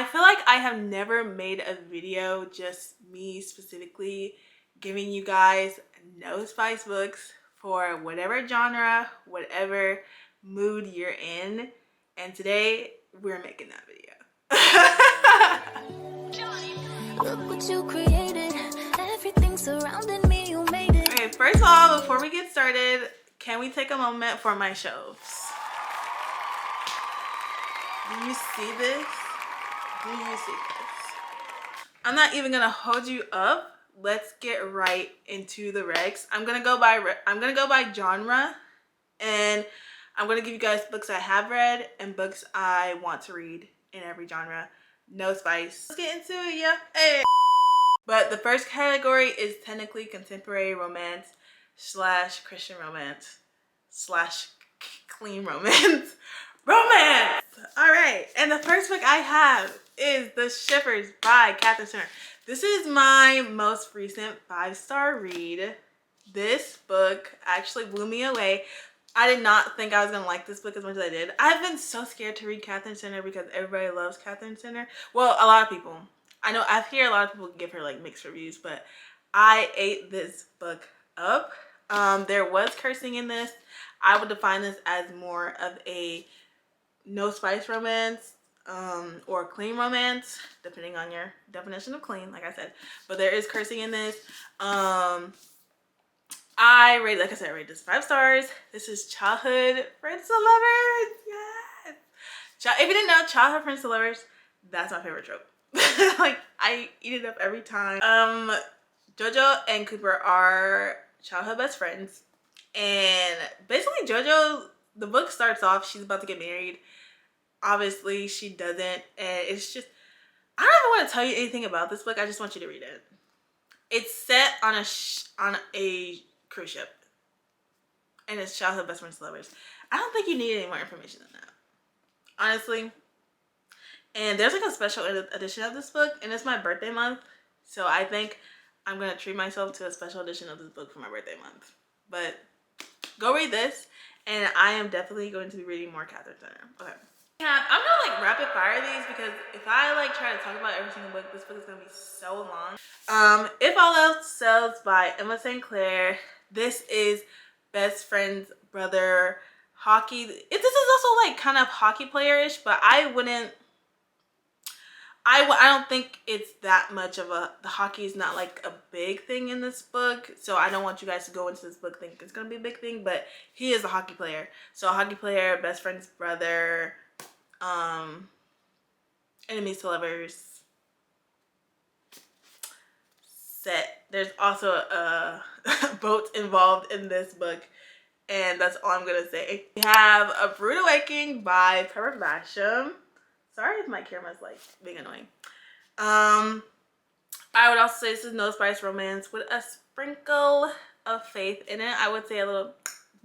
I feel like I have never made a video just me specifically giving you guys no spice books for whatever genre, whatever mood you're in, and today we're making that video. Look what you created. Everything surrounding me, you made it. Okay, first of all, before we get started, can we take a moment for my shelves? Do you see this? Do you see this? I'm not even gonna hold you up. Let's get right into the recs. I'm gonna go by genre, and I'm gonna give you guys books I have read and books I want to read in every genre. No spice. Let's get into it, yeah. Hey. But the first category is technically contemporary romance / Christian romance / clean romance. Romance! Alright, and the first book I have is The Shippers by Catherine Turner. This is my most recent 5-star read. This book actually blew me away. I did not think I was going to like this book as much as I did. I've been so scared to read Catherine Turner because everybody loves Catherine Turner. Well, a lot of people. I know I hear a lot of people give her like mixed reviews, but I ate this book up. There was cursing in this. I would define this as more of a no spice romance or clean romance, depending on your definition of clean, like I said. But there is cursing in this. I rated this 5 stars. This is childhood friends to lovers. Yes. If you didn't know, childhood friends to lovers, that's my favorite trope. Like, I eat it up every time. JoJo and Cooper are childhood best friends, and basically JoJo, the book starts off, she's about to get married. Obviously she doesn't, and it's just, I don't even want to tell you anything about this book. I just want you to read it. It's set on a cruise ship, and it's childhood best friends to lovers. I don't think you need any more information than that, honestly. And there's like a special edition of this book, and it's my birthday month, so I think I'm gonna treat myself to a special edition of this book for my birthday month. But go read this, and I am definitely going to be reading more Catherine Turner. Okay. Yeah, I'm gonna like rapid fire these because if I like try to talk about every single book, this book is gonna be so long. If All Else Sells by Emma St. Clair. This is best friend's brother hockey. This is also like kind of hockey player-ish, but I don't think it's that much of the hockey is not like a big thing in this book, so I don't want you guys to go into this book thinking it's gonna be a big thing, but he is a hockey player. So a hockey player, best friend's brother, enemies to lovers, set. There's also a boat involved in this book, and that's all I'm gonna say. We have A Rude Awakening by Pepper Basham. Sorry if my camera's like being annoying. I would also say this is no spice romance with a sprinkle of faith in it. I would say a little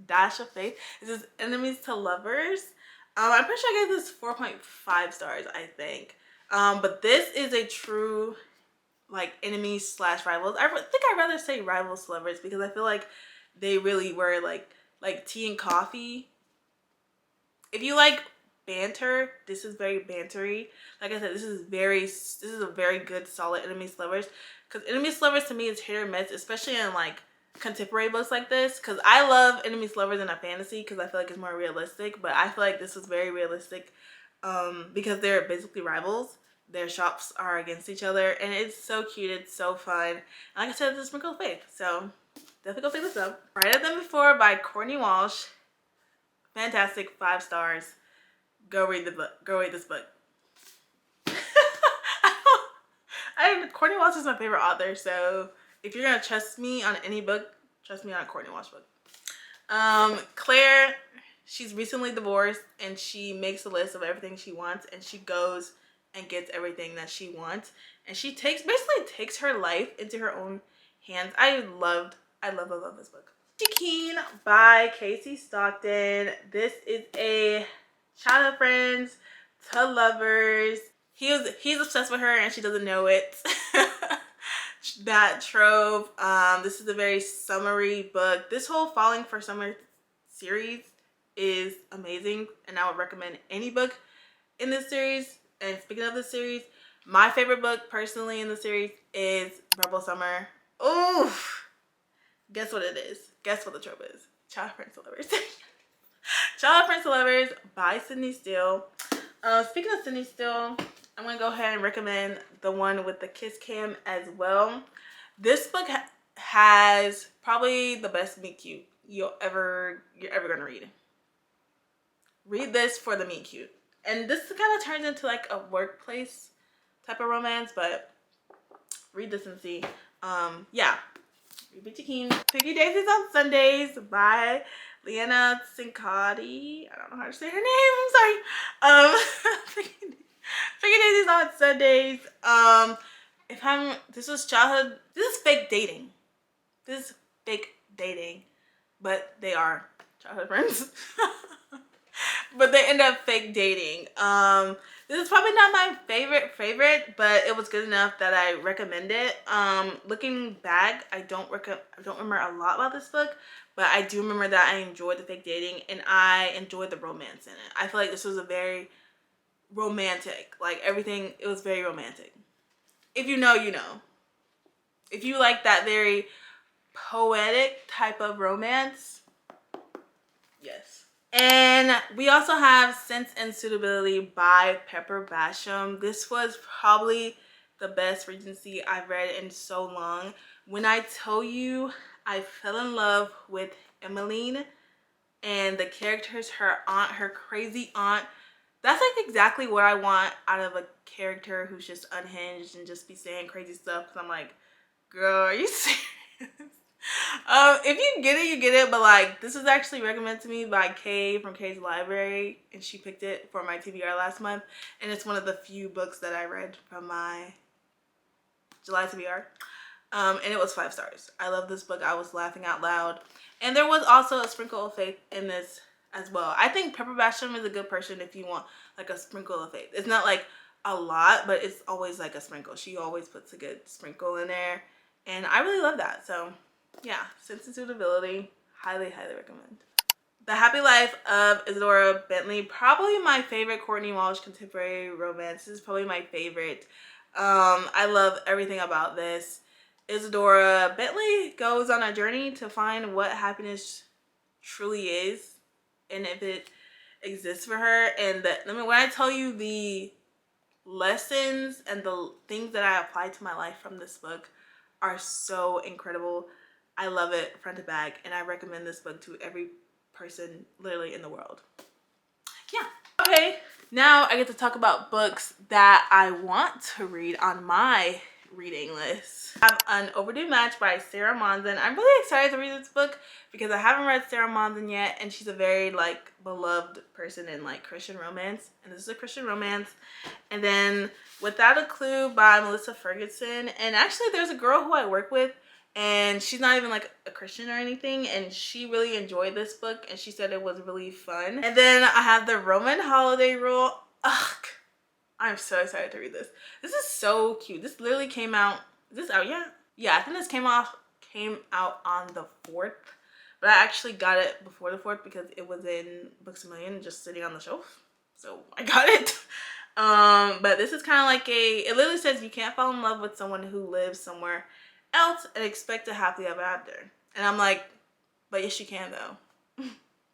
dash of faith. This is Enemies to Lovers. I'm pretty sure I gave this 4.5 stars, I think. But this is a true like enemies / rivals. I think I'd rather say rivals to lovers because I feel like they really were like tea and coffee. If you like banter, this is very bantery. Like I said, this is a very good solid enemies to lovers, because enemies to lovers to me is hit or miss, especially in like contemporary books like this, because I love enemies to lovers in a fantasy because I feel like it's more realistic, but I feel like this is very realistic because they're basically rivals. Their shops are against each other, and it's so cute. It's so fun. And like I said, it's a sprinkle of faith, so definitely go pick this up. Brighter Than Before by Courtney Walsh. Fantastic, 5 stars. Go read the book. Go read this book. Courtney Walsh is my favorite author, so if you're gonna trust me on any book, trust me on a Courtney Walsh book. Claire, she's recently divorced, and she makes a list of everything she wants, and she goes and gets everything that she wants, and she basically takes her life into her own hands. I love this book. Keen by Casey Stockton. This is a childhood friends to lovers. He's obsessed with her and she doesn't know it. That trope. This is a very summery book. This whole Falling for Summer series is amazing, and I would recommend any book in this series And speaking of the series, my favorite book personally in the series is Rebel Summer. Oof. Guess what it is? Guess what the trope is? Child Prince of Lovers. Child Prince of Lovers by Sydney Steele. Speaking of Sydney Steele, I'm going to go ahead and recommend the one with the kiss cam as well. This book has probably the best meet cute you're ever going to read. Read this for the meet cute. And this kind of turns into like a workplace type of romance, but read this and see. Yeah. Read Bitchy King. Piggy Daisies on Sundays by Leanna Cincotti. I don't know how to say her name. I'm sorry. Piggy Daisies on Sundays. This was childhood. This is fake dating. This is fake dating, but they are childhood friends. But they end up fake dating. This is probably not my favorite, but it was good enough that I recommend it. Looking back, I don't remember a lot about this book, but I do remember that I enjoyed the fake dating and I enjoyed the romance in it. I feel like this was a very romantic, like everything, it was very romantic. If you know, you know. If you like that very poetic type of romance, yes. And we also have Sense and Suitability by Pepper Basham. This was probably the best Regency I've read in so long. When I tell you I fell in love with Emmeline and the characters, her aunt, her crazy aunt, that's like exactly what I want out of a character who's just unhinged and just be saying crazy stuff. Because I'm like, girl, are you serious? If you get it, you get it. But like, this was actually recommended to me by Kay from Kay's Library, and she picked it for my TBR last month. And it's one of the few books that I read from my July TBR. And it was 5 stars. I love this book. I was laughing out loud. And there was also a sprinkle of faith in this as well. I think Pepper Basham is a good person if you want like a sprinkle of faith. It's not like a lot, but it's always like a sprinkle. She always puts a good sprinkle in there. And I really love that. So yeah, Sense and Suitability, highly, highly recommend. The Happy Life of Isadora Bentley, probably my favorite Courtney Walsh contemporary romance. This is probably my favorite. I love everything about this. Isadora Bentley goes on a journey to find what happiness truly is and if it exists for her. And when I tell you the lessons and the things that I apply to my life from this book are so incredible. I love it front to back, and I recommend this book to every person literally in the world. Yeah. Okay, now I get to talk about books that I want to read on my reading list. I have An Overdue Match by Sarah Monson. I'm really excited to read this book because I haven't read Sarah Monson yet, and she's a very like beloved person in like Christian romance, and this is a Christian romance. And then Without a Clue by Melissa Ferguson. And actually there's a girl who I work with, and she's not even like a Christian or anything, and she really enjoyed this book and she said it was really fun. And then I have The Roman Holiday Rule. Ugh, I'm so excited to read this. This is so cute. This literally came out, is this out yet? Yeah, I think this came out on the 4th, but I actually got it before the 4th because it was in Books A Million just sitting on the shelf, so I got it. But this is kind of like it literally says you can't fall in love with someone who lives somewhere else and expect a happily ever after. And I'm like, but yes you can though.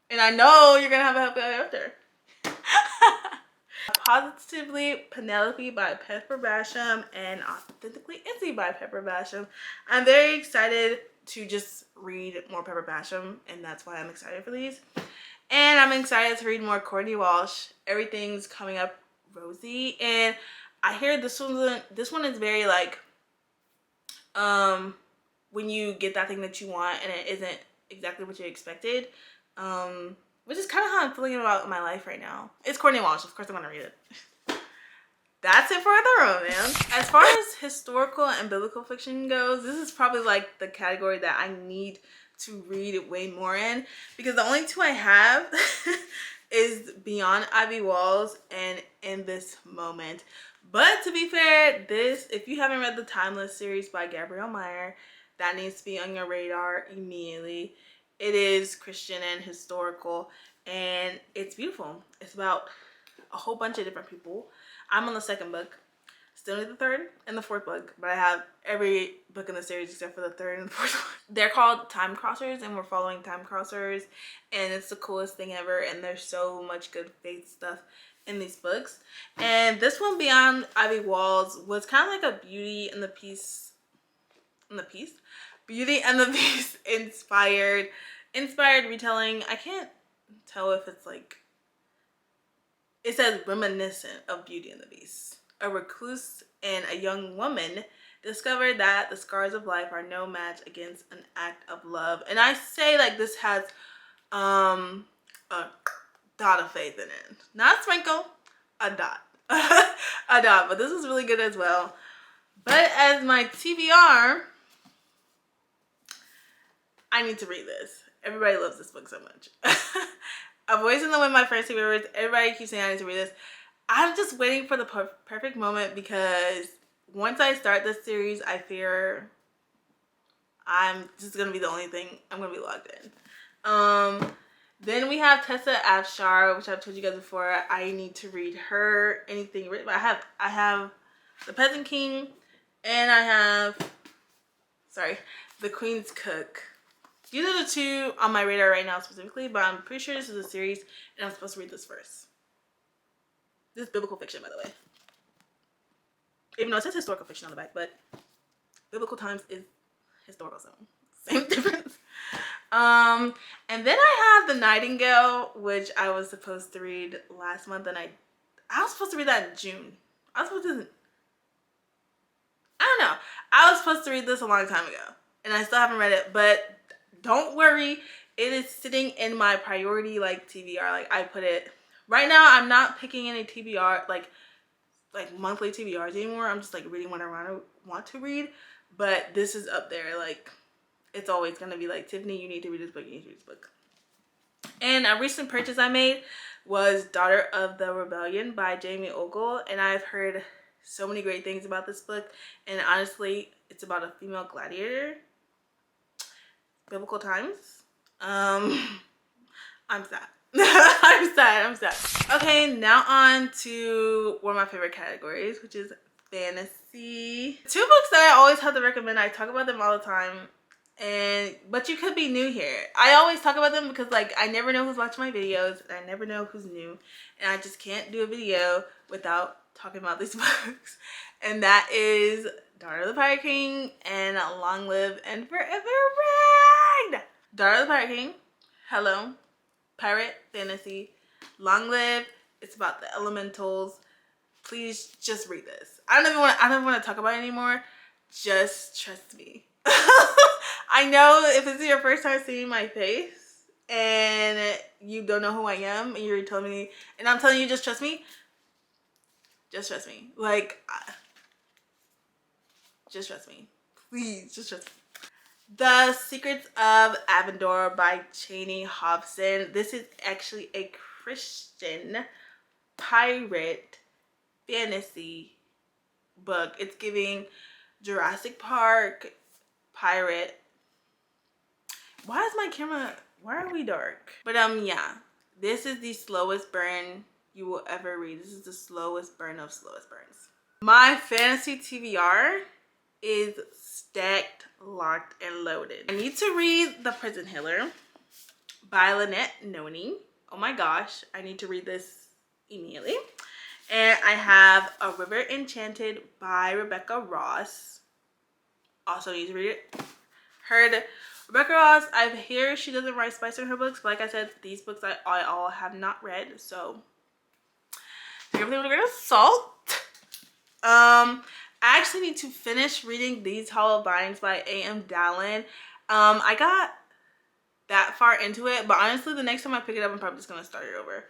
And I know you're gonna have a happy ever after. Positively Penelope by Pepper Basham and Authentically Izzy by Pepper Basham. I'm very excited to just read more Pepper Basham, and that's why I'm excited for these. And I'm excited to read more Courtney Walsh. Everything's coming up rosy, and I hear this one is very like when you get that thing that you want and it isn't exactly what you expected, which is kind of how I'm feeling about my life right now. It's Courtney Walsh, of course I'm gonna read it. That's it for the romance. As far as historical and biblical fiction goes, this is probably like the category that I need to read way more in, because the only two I have is Beyond Ivy Walls and In This Moment. But to be fair, if you haven't read the Timeless series by Gabrielle Meyer, that needs to be on your radar immediately. It is Christian and historical, and it's beautiful. It's about a whole bunch of different people. I'm on the second book. Still need the third and the fourth book, but I have every book in the series except for the third and the fourth one. They're called Time Crossers, and we're following Time Crossers, and it's the coolest thing ever, and there's so much good faith stuff in these books. And this one, Beyond Ivy Walls, was kind of like a Beauty and the Beast inspired retelling. I can't tell if it's like, it says reminiscent of Beauty and the Beast. A recluse and a young woman discovered that the scars of life are no match against an act of love. And I say like this has a dot of faith in it. Not a sprinkle, a dot. A dot, but this is really good as well. But as my TBR, I need to read this. Everybody loves this book so much. A Voice in the Wind by Francine Rivers. Everybody keeps saying I need to read this. I'm just waiting for the perfect moment, because once I start this series, I fear this is going to be the only thing I'm going to be logged in. Then we have Tessa Afshar, which I've told you guys before. I need to read her. Anything written. I have The Peasant King, and I have, The Queen's Cook. These are the two on my radar right now specifically, but I'm pretty sure this is a series, and I'm supposed to read this first. This is biblical fiction, by the way. Even though it says historical fiction on the back, but biblical times is historical, so same difference. And then I have The Nightingale, which I was supposed to read last month, and I was supposed to read that in June. I don't know. I was supposed to read this a long time ago, and I still haven't read it, but don't worry. It is sitting in my priority, like, TBR. Like, I put it... Right now, I'm not picking any TBR, like monthly TBRs anymore. I'm just, like, reading what I want to read. But this is up there. Like, it's always going to be like, Tiffany, you need to read this book. You need to read this book. And a recent purchase I made was Daughter of the Rebellion by Jamie Ogle. And I've heard so many great things about this book. And honestly, it's about a female gladiator. Biblical times. I'm sad. I'm sad. Okay, now on to one of my favorite categories, which is fantasy. Two books that I always have to recommend. I talk about them all the time, but you could be new here. I always talk about them because, like, I never know who's watching my videos, and I never know who's new, and I just can't do a video without talking about these books. And that is Daughter of the Pirate King and Long Live and Forever Reign. Daughter of the Pirate King. Hello. Pirate fantasy. Long Live. It's about the elementals. Please just read this. I don't even want to talk about it anymore. Just trust me. I know if this is your first time seeing my face and you don't know who I am, and you're telling me, and I'm telling you, just trust me. Just trust me. Like, just trust me. Please, just trust me. The Secrets of Avendor by Cheney Hobson. This is actually a Christian pirate fantasy book. It's giving Jurassic Park pirate. Why are we dark? But yeah, this is the slowest burn you will ever read. This is the slowest burn of slowest burns. My fantasy TBR is stacked, locked, and loaded. I need to read The Prison Healer by Lynette Noni. Oh my gosh, I need to read this immediately. And I have A River Enchanted by Rebecca Ross. Also need to read it. Heard Rebecca Ross, I hear she doesn't write spice in her books, but like I said, these books I all have not read, so take everything with a grain of salt. I actually need to finish reading These Hollow Vines by A.M. Dallin. I got that far into it, but honestly, the next time I pick it up, I'm probably just gonna start it over.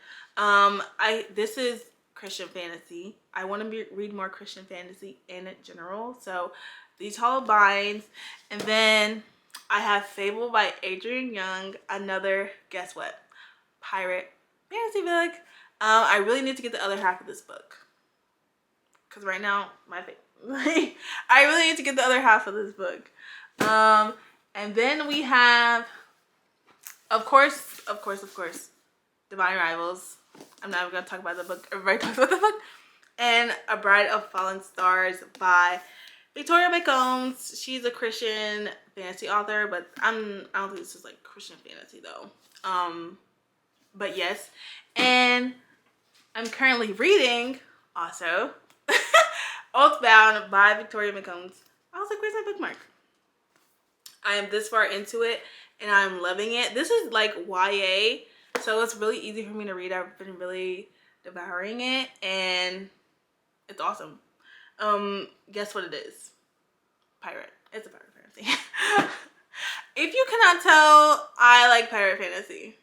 This is Christian fantasy. I want to read more Christian fantasy in general, so These Hollow Vines. And then I have Fable by Adrienne Young, another, guess what, pirate fantasy book. I really need to get the other half of this book, because right now I really need to get the other half of this book. And then we have, of course, Divine Rivals. I'm not even gonna talk about the book. Everybody talks about the book. and A Bride of Fallen Stars by Victoria McCombs. She's a Christian fantasy author, but I don't think this is like Christian fantasy though. But yes, and I'm currently reading also Oathbound by Victoria McCombs. I was like, where's my bookmark? I am this far into it and I'm loving it. This is like YA, so it's really easy for me to read. I've been really devouring it and it's awesome. Guess what it is? Pirate. It's a pirate fantasy. If you cannot tell, I like pirate fantasy.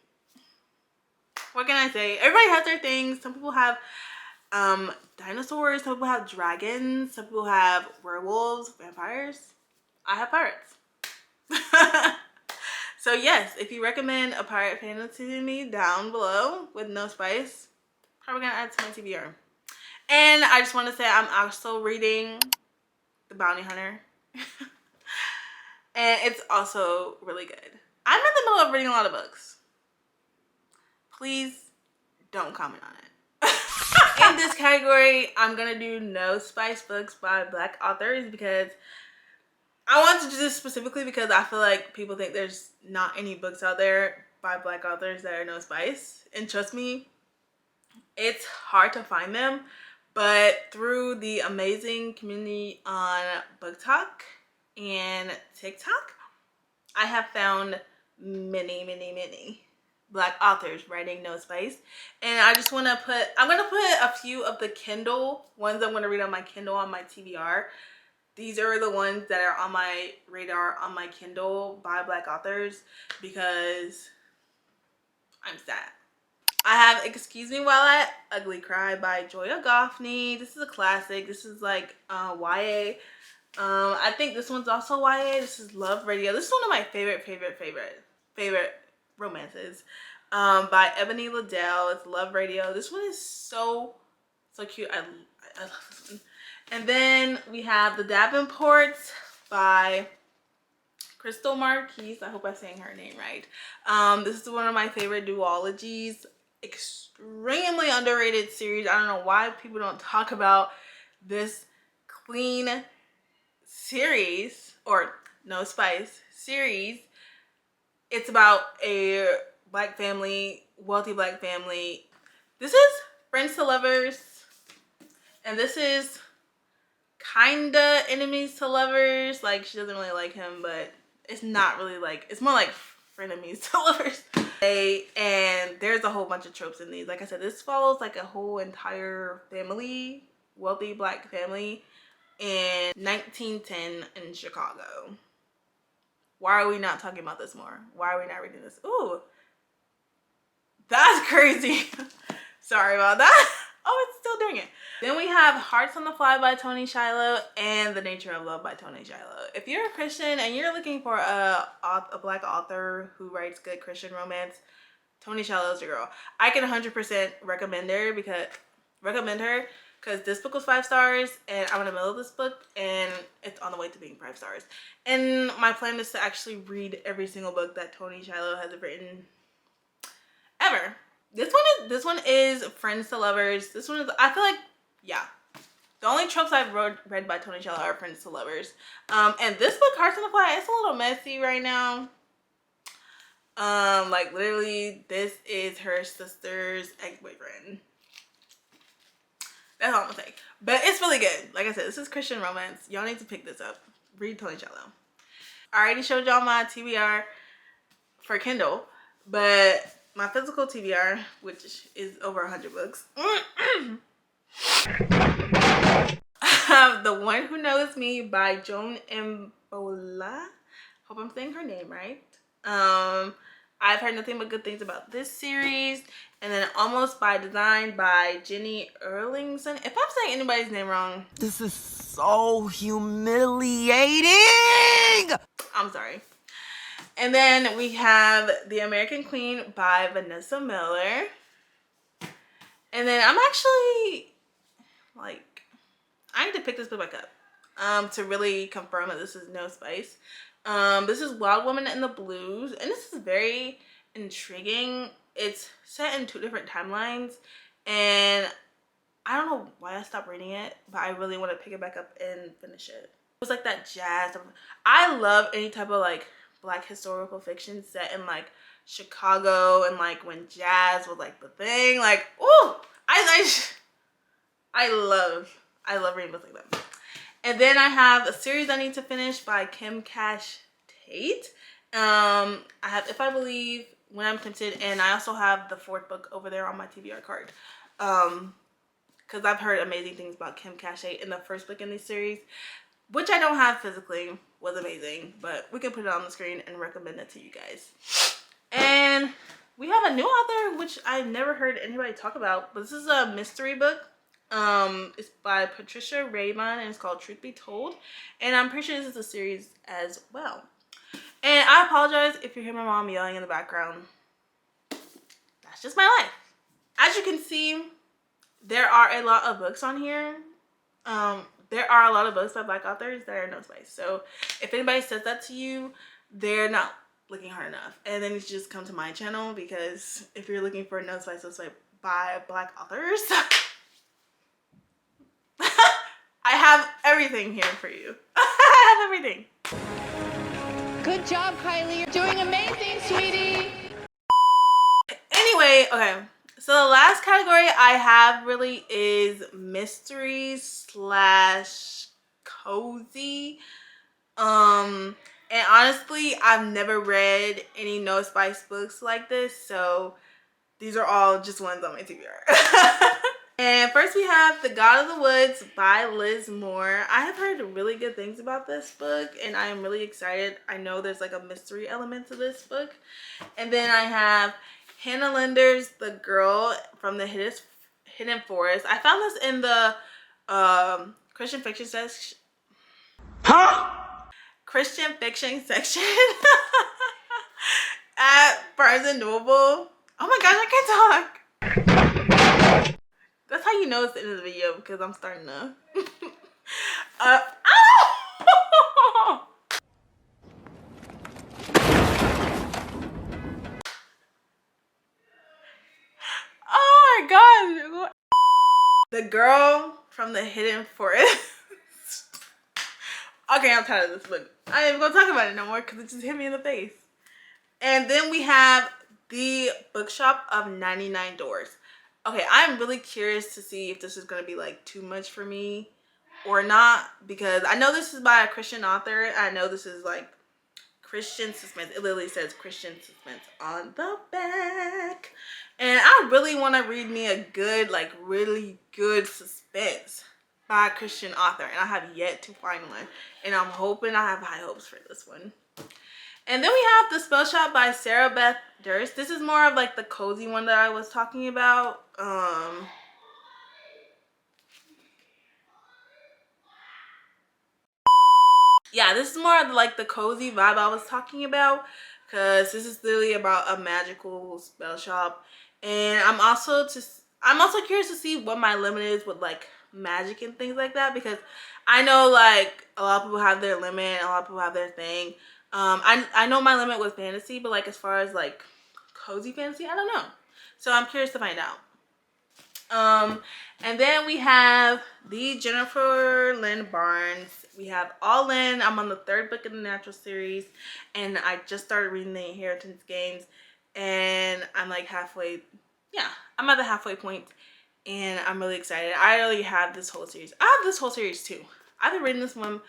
What can I say? Everybody has their things. Some people have dinosaurs, some people have dragons, some people have werewolves, vampires. I have pirates. So yes, if you recommend a pirate fantasy to me, down below with no spice, probably gonna add to my TBR. And I just want to say I'm also reading The Bounty Hunter. And it's also really good. I'm in the middle of reading a lot of books. Please don't comment on it. In this category, I'm gonna do no spice books by Black authors because I want to do this specifically because I feel like people think there's not any books out there by Black authors that are no spice. And trust me, it's hard to find them. But through the amazing community on BookTok and TikTok, I have found many Black authors writing no spice. And I just want to I'm going to put a few of the Kindle ones I'm going to read on my Kindle on my TBR. These are the ones that are on my radar on my Kindle by Black authors because I'm sad. I have Excuse Me While I Ugly Cry by Joya Goffney. This is a classic. This is like YA. I think this one's also YA. This is Love Radio. This is one of my favorite romances by Ebony Liddell. It's Love Radio. This one is so cute. I love this one. And then we have The Davenports by Crystal Marquise. I hope I'm saying her name right. This is one of my favorite duologies. Extremely underrated series. I don't know why people don't talk about this clean series or no spice series. It's about a Black family, wealthy Black family. This is Friends to Lovers, and this is kinda enemies to lovers. Like, she doesn't really like him, but it's not really like, it's more like frenemies to lovers. And there's a whole bunch of tropes in these. Like I said, this follows like a whole entire family, wealthy Black family in 1910 in Chicago. Why are we not talking about this more? Why are we not reading this? Ooh, that's crazy. Sorry about that. Oh, it's still doing it. Then we have Hearts on the Fly by Toni Shiloh and The Nature of Love by Toni Shiloh. If you're a Christian and you're looking for a Black author who writes good Christian romance, Toni Shiloh is your girl. I can 100% recommend her because this book was 5 stars and I'm in the middle of this book and it's on the way to being 5 stars. And my plan is to actually read every single book that Toni Shiloh has written ever. This one is Friends to Lovers. This one is, I feel like, yeah, the only tropes I've read by Toni Shiloh are Friends to Lovers. And this book, Hearts on the Fly, it's a little messy right now. Like literally, this is her sister's ex-boyfriend. That's all I'm gonna say. But it's really good. Like I said, this is Christian romance. Y'all need to pick this up. Read Toni Shiloh. I already showed y'all my TBR for Kindle, but my physical TBR, which is over 100 books. I have The One Who Knows Me by Joan Mbola. Hope I'm saying her name right. I've heard nothing but good things about this series. And then Almost by Design by Jenny Erlingson. If I'm saying anybody's name wrong, this is so humiliating. I'm sorry. And then we have The American Queen by Vanessa Miller. And then I'm actually like, I need to pick this book back up to really confirm that this is no spice. This is Wild Woman in the Blues, and this is very intriguing. It's set in 2 different timelines, and I don't know why I stopped reading it, but I really want to pick it back up and finish it. It was like that jazz. I love any type of like Black historical fiction set in like Chicago and like when jazz was like the thing. Like, ooh, I love reading books like that. And then I have a series I need to finish by Kim Cash Tate. I have If I Believe, When I'm Tempted, and I also have the 4th book over there on my TBR card. Because I've heard amazing things about Kim Cash Tate, and the 1st book in this series, which I don't have physically, was amazing. But we can put it on the screen and recommend it to you guys. And we have a new author, which I've never heard anybody talk about, but this is a mystery book. It's by Patricia Raymond, and it's called Truth Be Told. And I'm pretty sure this is a series as well. And I apologize if you hear my mom yelling in the background. That's just my life. As you can see, there are a lot of books on here. There are a lot of books by Black authors that are no spice. So if anybody says that to you, they're not looking hard enough. And then you should just come to my channel, because if you're looking for no spice by Black authors, I have everything here for you. I have everything. Good job, Kylie. You're doing amazing, sweetie. Anyway, okay. So the last category I have really is mystery / cozy. And honestly, I've never read any no spice books like this, so these are all just ones on my TBR. And first we have The God of the Woods by Liz Moore. I have heard really good things about this book, and I am really excited. I know there's like a mystery element to this book. And then I have Hannah Linder's The Girl from the Hidden Forest. I found this in the Christian fiction section. Christian fiction section at Barnes and Noble. Oh my gosh, I can't talk. That's how you know it's the end of the video, because I'm starting to oh my god. The Girl from the Hidden Forest. Okay, I'm tired of this book. I ain't even gonna talk about it no more, because it just hit me in the face. And then we have The Bookshop of 99 Doors. Okay, I'm really curious to see if this is going to be like too much for me or not, because I know this is by a Christian author. I know this is like Christian suspense. It literally says Christian suspense on the back. And I really want to read me a good, like really good suspense by a Christian author, and I have yet to find one. And I'm hoping, I have high hopes for this one. And then we have The Spell Shop by Sarah Beth Durst. This is more of like the cozy one that I was talking about. Yeah, this is more of like the cozy vibe I was talking about, because this is literally about a magical spell shop. And I'm also curious to see what my limit is with like magic and things like that, because I know like a lot of people have their limit, a lot of people have their thing. I know my limit with fantasy, but like as far as like cozy fantasy, I don't know. So I'm curious to find out. And then we have the Jennifer Lynn Barnes. We have All In. I'm on the 3rd book in the Natural series, and I just started reading the Inheritance Games, and I'm like halfway. Yeah, I'm at the halfway point, and I'm really excited. I already have this whole series. I have this whole series too. I've been reading this one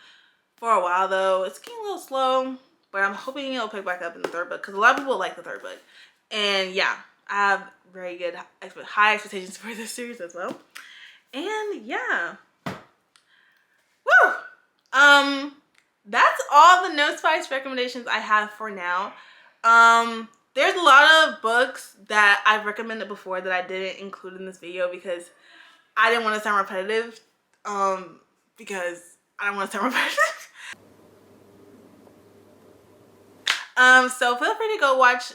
for a while though. It's getting a little slow, but I'm hoping it'll pick back up in the 3rd book, because a lot of people like the 3rd book. And yeah, I have very good high expectations for this series as well. And yeah, woo! That's all the No Spice recommendations I have for now. There's a lot of books that I've recommended before that I didn't include in this video, because I didn't want to sound repetitive. Because I don't want to sound repetitive. So feel free to go watch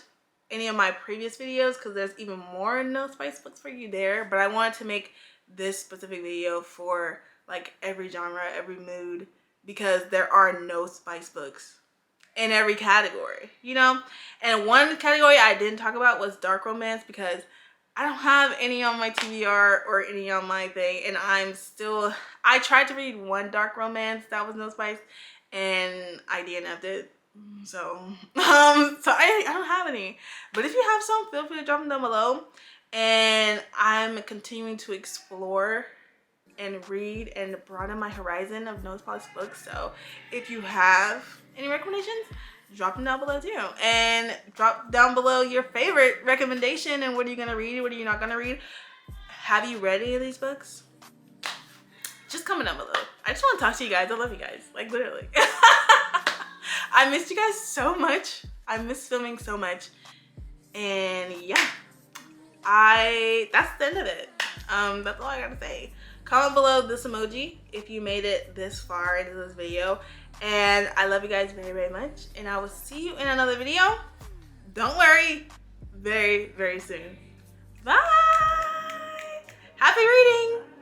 any of my previous videos, because there's even more No Spice books for you there. But I wanted to make this specific video for like every genre, every mood, because there are no spice books in every category, you know. And one category I didn't talk about was dark romance, because I don't have any on my TBR or any on my thing, and I tried to read one dark romance that was no spice, and I DNF'd it. So I don't have any. But if you have some, feel free to drop them down below. And I'm continuing to explore and read and broaden my horizon of no spice books. So if you have any recommendations, drop them down below too. And drop down below your favorite recommendation and what are you gonna read, what are you not gonna read. Have you read any of these books? Just comment down below. I just want to talk to you guys. I love you guys, like literally. I missed you guys so much. I miss filming so much. And yeah, that's the end of it. That's all I gotta say. Comment below this emoji if you made it this far into this video. And I love you guys very, very much. And I will see you in another video. Don't worry, very, very soon. Bye. Happy reading.